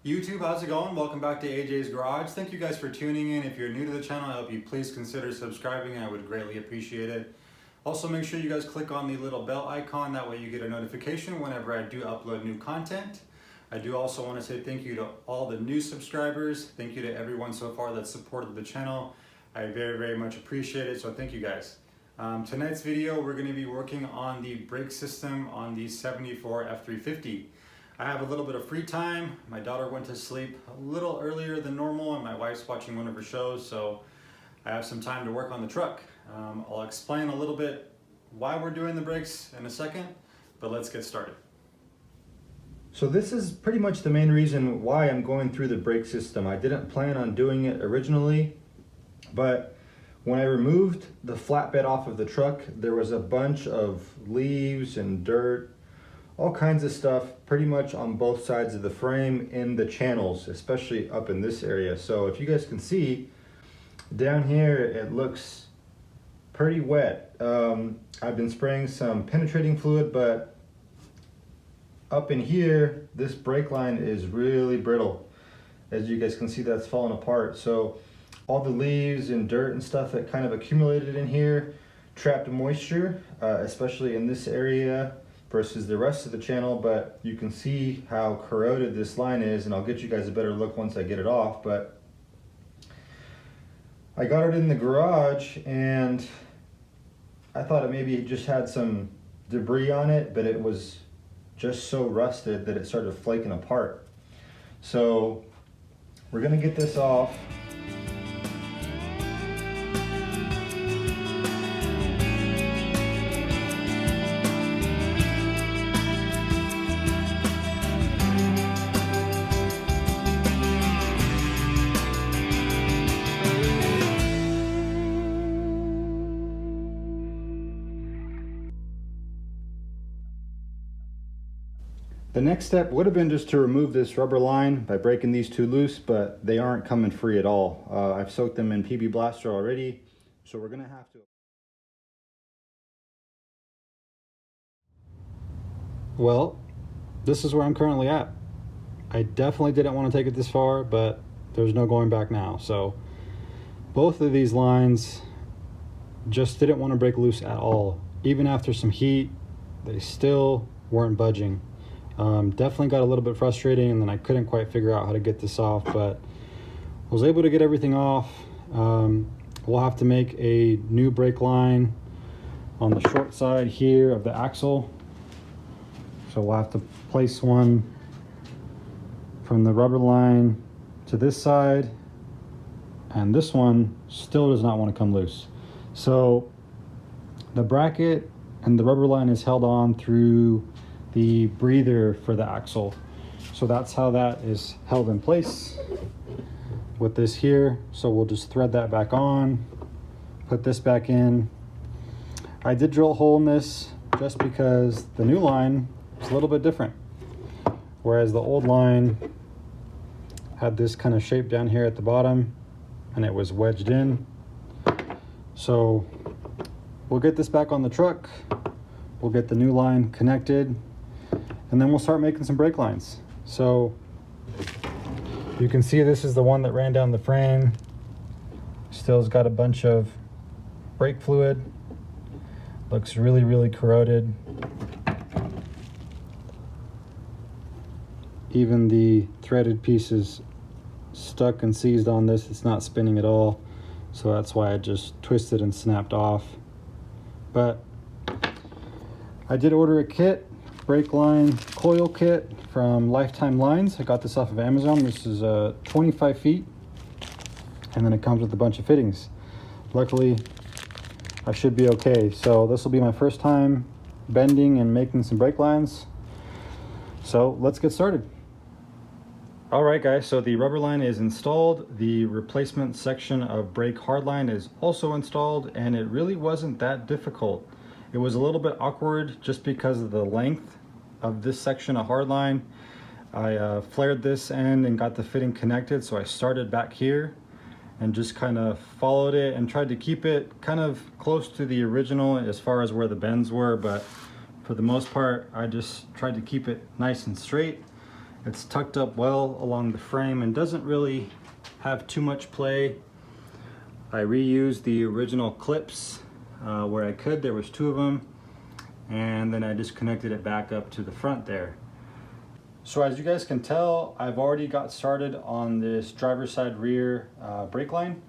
YouTube, how's it going? Welcome back to AJ's Garage. Thank you guys for tuning in. If you're new to the channel, I hope you please consider subscribing. I would greatly appreciate it. Also, make sure you guys click on the little bell icon. That way you get a notification whenever I do upload new content. I do also want to say thank you to all the new subscribers. Thank you to everyone so far that's supported the channel. I very much appreciate it, so thank you guys. Tonight's video, we're going to be working on the brake system on the 74 F350. I have a little bit of free time. My daughter went to sleep a little earlier than normal and my wife's watching one of her shows, so I have some time to work on the truck. I'll explain a little bit why we're doing the brakes in a second, but let's get started. So this is pretty much the main reason why I'm going through the brake system. I didn't plan on doing it originally, but when I removed the flatbed off of the truck, there was a bunch of leaves and dirt, all kinds of stuff pretty much on both sides of the frame in the channels, especially up in this area. So if you guys can see down here, it looks pretty wet. I've been spraying some penetrating fluid, but up in here, this brake line is really brittle. As you guys can see, that's falling apart. So all the leaves and dirt and stuff that kind of accumulated in here trapped moisture, especially in this area versus the rest of the channel. But you can see how corroded this line is, and I'll get you guys a better look once I get it off. But I got it in the garage and I thought it maybe just had some debris on it, but it was just so rusted that it started flaking apart. So we're gonna get this off. The next step would have been just to remove this rubber line by breaking these two loose, but they aren't coming free at all. I've soaked them in PB Blaster already, so we're gonna have to. Well, this is where I'm currently at. I definitely didn't want to take it this far, but there's no going back now. So both of these lines just didn't want to break loose at all. Even after some heat, they still weren't budging. Definitely got a little bit frustrating, and then I couldn't quite figure out how to get this off, but was able to get everything off. We'll have to make a new brake line on the short side here of the axle. So we'll have to place one from the rubber line to this side, and this one still does not want to come loose. So the bracket and the rubber line is held on through the breather for the axle. So that's how that is held in place with this here. So we'll just thread that back on, put this back in. I did drill a hole in this just because the new line is a little bit different. Whereas the old line had this kind of shape down here at the bottom and it was wedged in. So we'll get this back on the truck. We'll get the new line connected, and then we'll start making some brake lines. So you can see this is the one that ran down the frame. Still's got a bunch of brake fluid. Looks really corroded. Even the threaded piece is stuck and seized on this. It's not spinning at all. So that's why I just twisted and snapped off. But I did order a kit, brake line coil kit from Lifetime Lines. I got this off of Amazon. This is 25 feet, and then it comes with a bunch of fittings. Luckily, I should be okay. So this will be my first time bending and making some brake lines. So let's get started. All right, guys, so the rubber line is installed. The replacement section of brake hardline is also installed, and it really wasn't that difficult. It was a little bit awkward just because of the length of this section of hardline. I flared this end and got the fitting connected, so I started back here and just kind of followed it and tried to keep it kind of close to the original as far as where the bends were, but for the most part I just tried to keep it nice and straight. It's tucked up well along the frame and doesn't really have too much play. I reused the original clips where I could. There was 2 of them, and then I just connected it back up to the front there. So as you guys can tell, I've already got started on this driver's side rear brake line.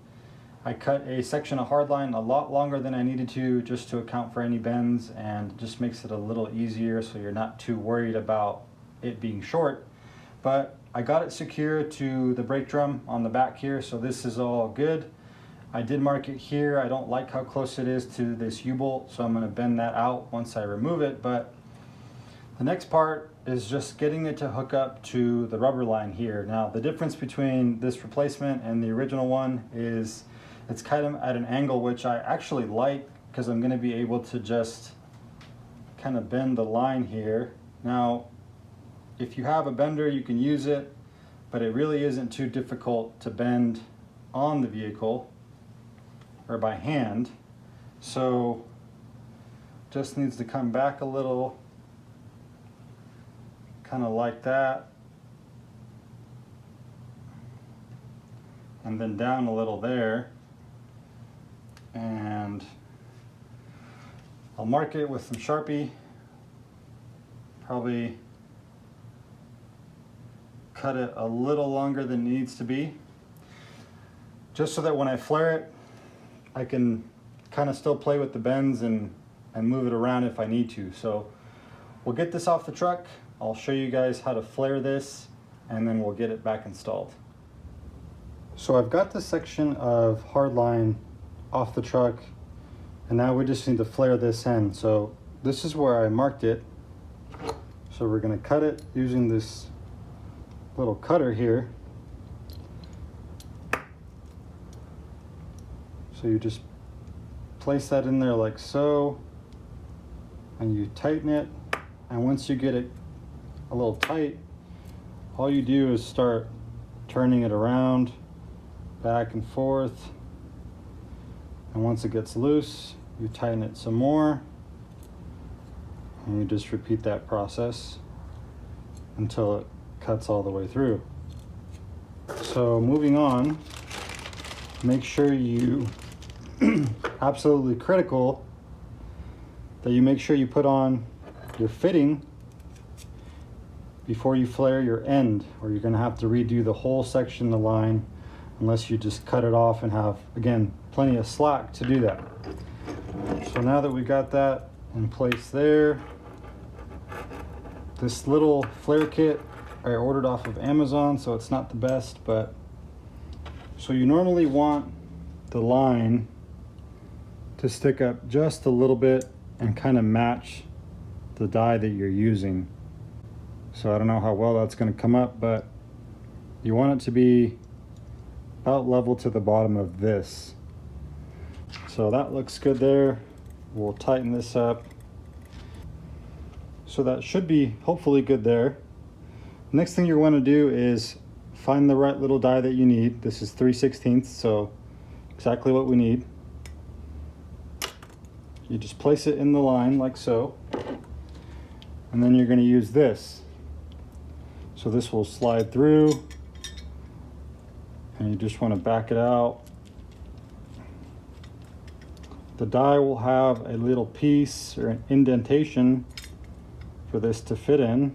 I cut a section of hardline a lot longer than I needed to, just to account for any bends, and just makes it a little easier so you're not too worried about it being short. But I got it secure to the brake drum on the back here, so this is all good. I did mark it here. I don't like how close it is to this U-bolt, so I'm going to bend that out once I remove it. But the next part is just getting it to hook up to the rubber line here. Now, the difference between this replacement and the original one is it's kind of at an angle, which I actually like, because I'm going to be able to just kind of bend the line here. Now, if you have a bender, you can use it, but it really isn't too difficult to bend on the vehicle or by hand. So just needs to come back a little, kind of like that, and then down a little there. And I'll mark it with some Sharpie, probably cut it a little longer than it needs to be, just so that when I flare it, I can kind of still play with the bends and move it around if I need to. So we'll get this off the truck. I'll show you guys how to flare this, and then we'll get it back installed. So I've got this section of hardline off the truck, and now we just need to flare this end. So this is where I marked it. So we're going to cut it using this little cutter here. So you just place that in there like so, and you tighten it, and once you get it a little tight, all you do is start turning it around, back and forth, and once it gets loose, you tighten it some more, and you just repeat that process until it cuts all the way through. So moving on, make sure you absolutely critical that you make sure you put on your fitting before you flare your end, or you're going to have to redo the whole section of the line unless you just cut it off and have, again, plenty of slack to do that. So now that we got that in place there, this little flare kit I ordered off of Amazon, so it's not the best, but so you normally want the line to stick up just a little bit and kind of match the die that you're using. So I don't know how well that's going to come up, but you want it to be about level to the bottom of this. So that looks good there. We'll tighten this up. So that should be hopefully good there. Next thing you want to do is find the right little die that you need. This is 3/16, so exactly what we need. You just place it in the line like so, and then you're going to use this. So this will slide through, and you just want to back it out. The die will have a little piece or an indentation for this to fit in.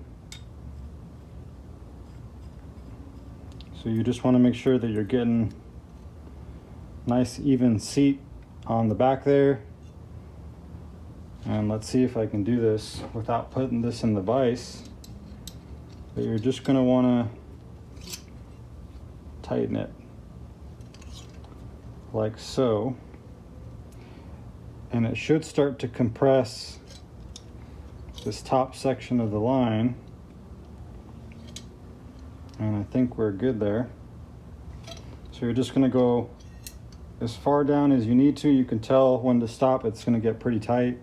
So you just want to make sure that you're getting nice even seat on the back there. And let's see if I can do this without putting this in the vise. But you're just going to want to tighten it like so. And it should start to compress this top section of the line. And I think we're good there. So you're just going to go as far down as you need to. You can tell when to stop. It's going to get pretty tight.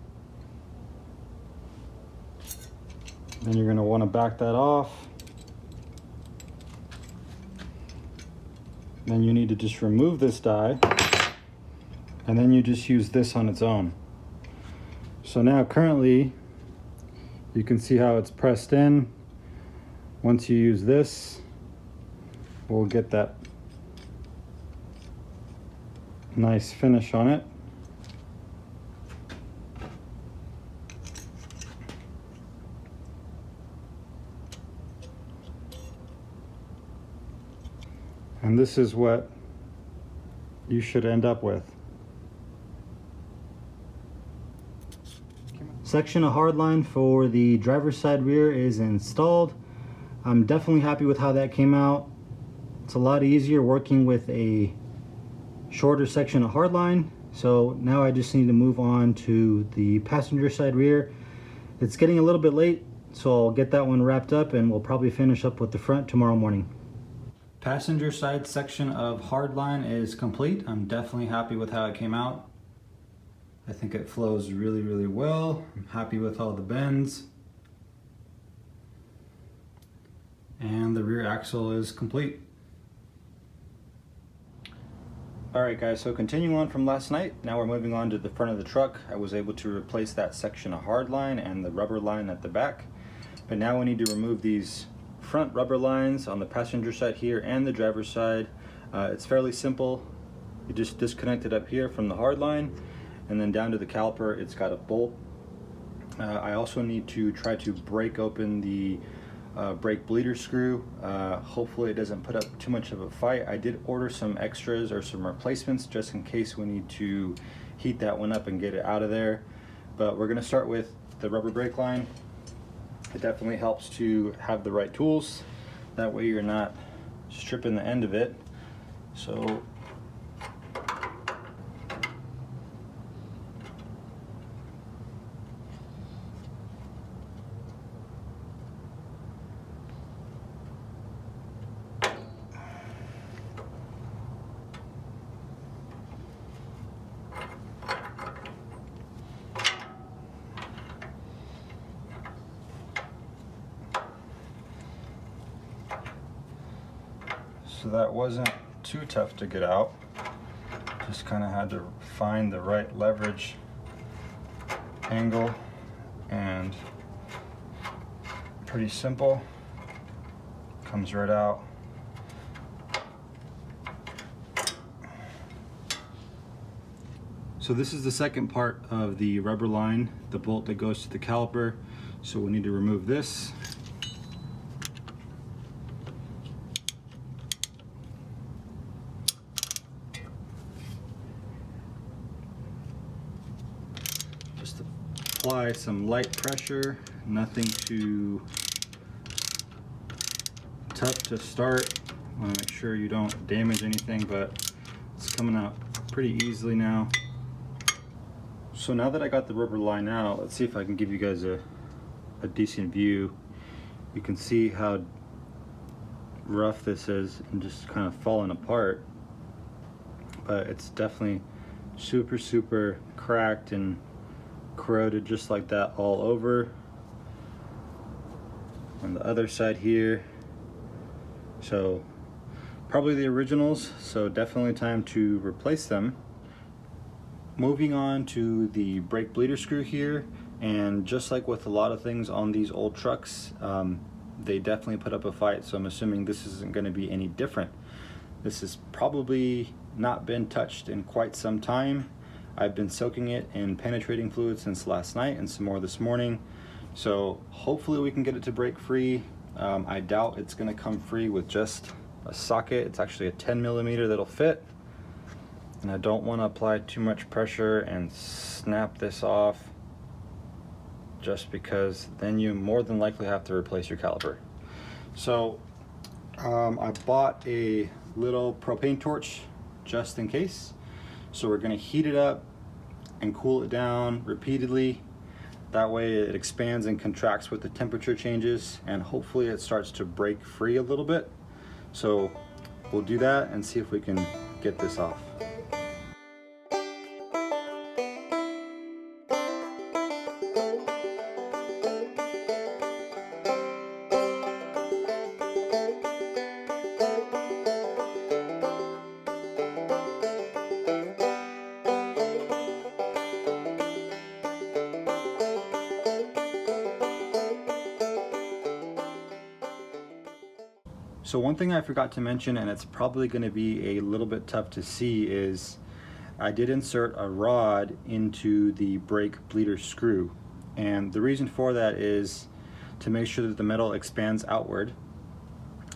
Then you're going to want to back that off. Then you need to just remove this die, and then you just use this on its own. So now currently you can see how it's pressed in. Once you use this, we'll get that nice finish on it. And this is what you should end up with. Section of hardline for the driver's side rear is installed. I'm definitely happy with how that came out. It's a lot easier working with a shorter section of hardline. So now I just need to move on to the passenger side rear. It's getting a little bit late, so I'll get that one wrapped up and we'll probably finish up with the front tomorrow morning. Passenger side section of hardline is complete. I'm definitely happy with how it came out. I think it flows really, really well. I'm happy with all the bends. And the rear axle is complete. Alright guys, so continuing on from last night, now we're moving on to the front of the truck. I was able to replace that section of hardline and the rubber line at the back. But now we need to remove these front rubber lines on the passenger side here and the driver's side. It's fairly simple. You just disconnect it up here from the hard line, and then down to the caliper it's got a bolt. I also need to try to break open the brake bleeder screw. Hopefully it doesn't put up too much of a fight. I did order some extras or some replacements just in case we need to heat that one up and get it out of there. But we're going to start with the rubber brake line. It definitely helps to have the right tools. That way you're not stripping the end of it. So that wasn't too tough to get out. Just kind of had to find the right leverage angle, and pretty simple. Comes right out. So this is the second part of the rubber line, the bolt that goes to the caliper. So we need to remove this. Apply some light pressure, nothing too tough to start. Want to make sure you don't damage anything, but it's coming out pretty easily now. So now that I got the rubber line out, let's see if I can give you guys a decent view. You can see how rough this is and just kind of falling apart, but it's definitely super cracked and corroded just like that all over. On the other side here, so probably the originals, so definitely time to replace them. Moving on to the brake bleeder screw here, and just like with a lot of things on these old trucks, they definitely put up a fight, so I'm assuming this isn't going to be any different. This has probably not been touched in quite some time. I've been soaking it in penetrating fluid since last night and some more this morning. So hopefully we can get it to break free. I doubt it's gonna come free with just a socket. It's actually a 10mm that'll fit. And I don't wanna apply too much pressure and snap this off, just because then you more than likely have to replace your caliper. So I bought a little propane torch just in case. So we're gonna heat it up and cool it down repeatedly. That way it expands and contracts with the temperature changes, and hopefully it starts to break free a little bit. So we'll do that and see if we can get this off. So one thing I forgot to mention, and it's probably going to be a little bit tough to see, is I did insert a rod into the brake bleeder screw. And the reason for that is to make sure that the metal expands outward.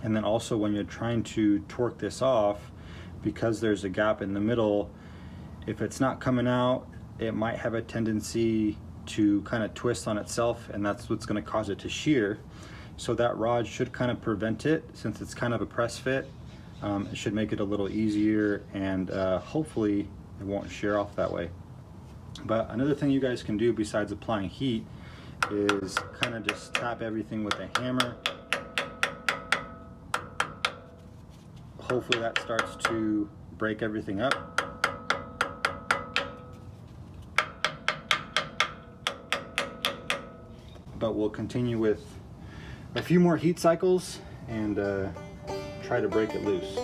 And then also when you're trying to torque this off, because there's a gap in the middle, if it's not coming out, it might have a tendency to kind of twist on itself, and that's what's going to cause it to shear. So that rod should kind of prevent it, since it's kind of a press fit. It should make it a little easier, and hopefully it won't shear off that way. But another thing you guys can do besides applying heat is kind of just tap everything with a hammer. Hopefully that starts to break everything up. But we'll continue with a few more heat cycles and try to break it loose.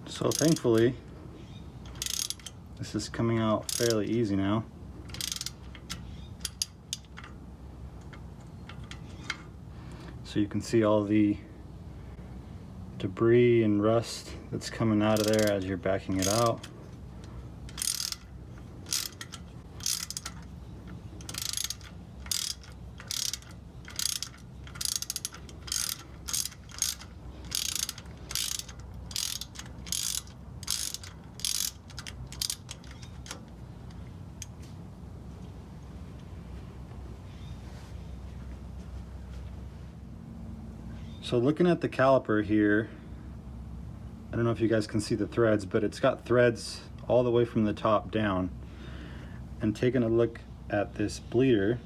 So thankfully, this is coming out fairly easy now. So you can see all the debris and rust that's coming out of there as you're backing it out. So looking at the caliper here, I don't know if you guys can see the threads, but it's got threads all the way from the top down. And taking a look at this bleeder,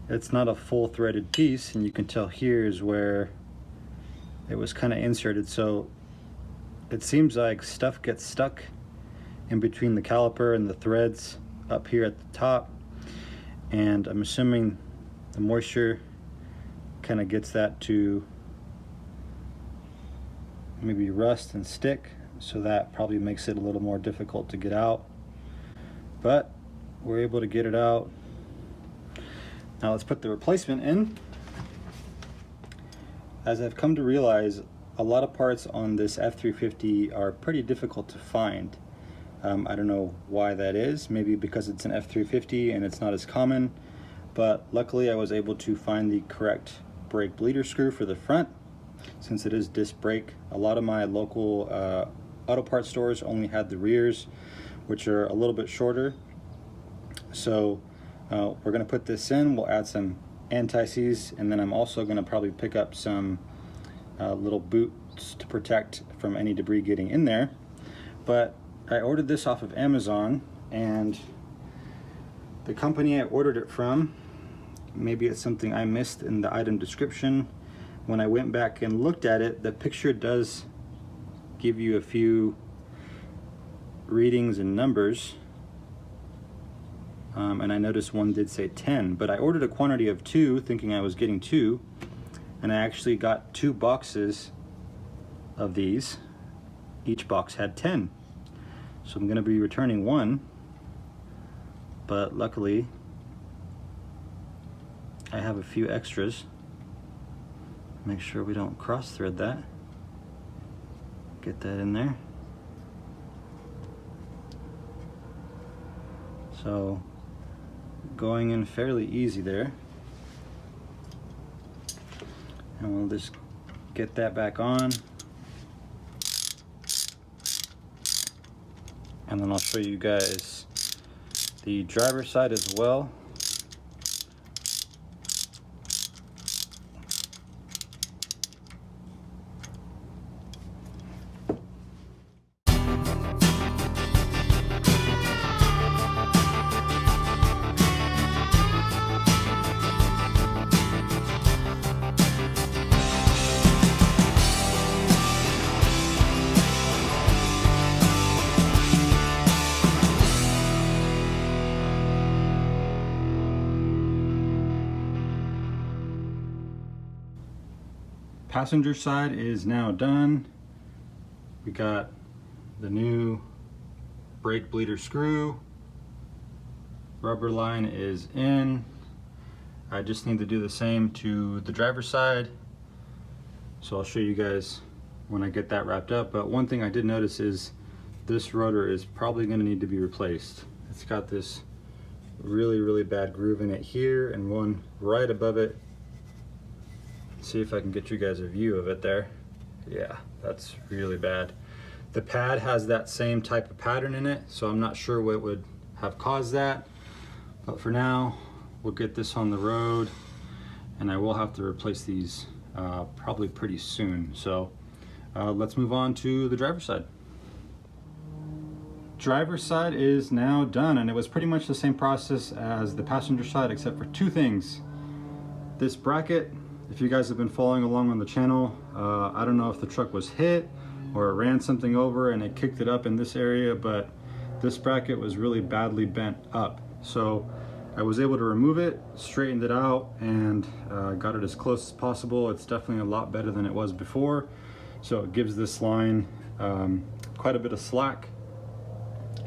it's not a full threaded piece, and you can tell here is where it was kind of inserted. So it seems like stuff gets stuck in between the caliper and the threads up here at the top, and I'm assuming the moisture kind of gets that to maybe rust and stick, so that probably makes it a little more difficult to get out, but we're able to get it out. Now let's put the replacement in. As I've come to realize, a lot of parts on this F350 are pretty difficult to find. I don't know why that is, maybe because it's an F350 and it's not as common, but luckily I was able to find the correct brake bleeder screw for the front, since it is disc brake. A lot of my local auto parts stores only had the rears, which are a little bit shorter. So we're going to put this in, we'll add some anti-seize, and then I'm also going to probably pick up some little boots to protect from any debris getting in there. But I ordered this off of Amazon, and the company I ordered it from, maybe it's something I missed in the item description. When I went back and looked at it, the picture does give you a few readings and numbers. And I noticed one did say 10, but I ordered a quantity of 2 thinking I was getting 2, and I actually got 2 boxes of these. Each box had 10. So I'm going to be returning 1, but luckily I have a few extras. Make sure we don't cross thread that. Get that in there. So going in fairly easy there. And we'll just get that back on. and then I'll show you guys the driver's side as well. Passenger side is now done. We got the new brake bleeder screw. Rubber line is in. I just need to do the same to the driver's side. So I'll show you guys when I get that wrapped up. But one thing I did notice is this rotor is probably going to need to be replaced. It's got this really bad groove in it here and one right above it. See if I can get you guys a view of it there. Yeah, that's really bad. The pad has that same type of pattern in it, so I'm not sure what would have caused that. But for now, we'll get this on the road, and I will have to replace these probably pretty soon. So let's move on to the driver's side. Driver's side is now done, and it was pretty much the same process as the passenger side except for two things. This bracket, if you guys have been following along on the channel, I don't know if the truck was hit or it ran something over and it kicked it up in this area, but this bracket was really badly bent up. So I was able to remove it, straightened it out, and got it as close as possible. It's definitely a lot better than it was before. So it gives this line quite a bit of slack.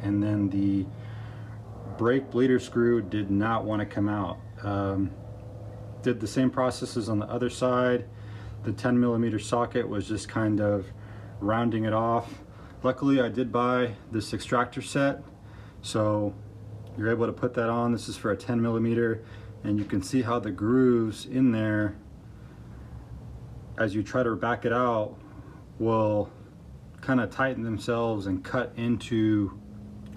And then the brake bleeder screw did not want to come out. Did the same processes on the other side. The 10mm socket was just kind of rounding it off. Luckily I did buy this extractor set, so you're able to put that on. This is for a 10mm, and you can see how the grooves in there, as you try to back it out, will kind of tighten themselves and cut into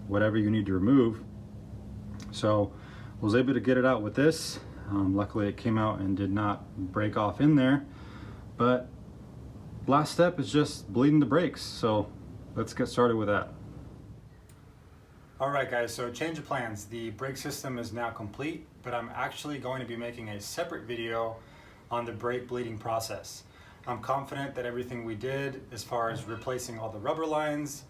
whatever you need to remove. So I was able to get it out with this. Luckily it came out and did not break off in there, but last step is just bleeding the brakes. So let's get started with that. Alright guys, so change of plans. The brake system is now complete, but I'm actually going to be making a separate video on the brake bleeding process. I'm confident that everything we did as far as replacing all the rubber lines,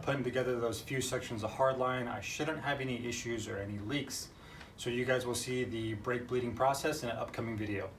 putting together those few sections of hardline, I shouldn't have any issues or any leaks. So you guys will see the brake bleeding process in an upcoming video.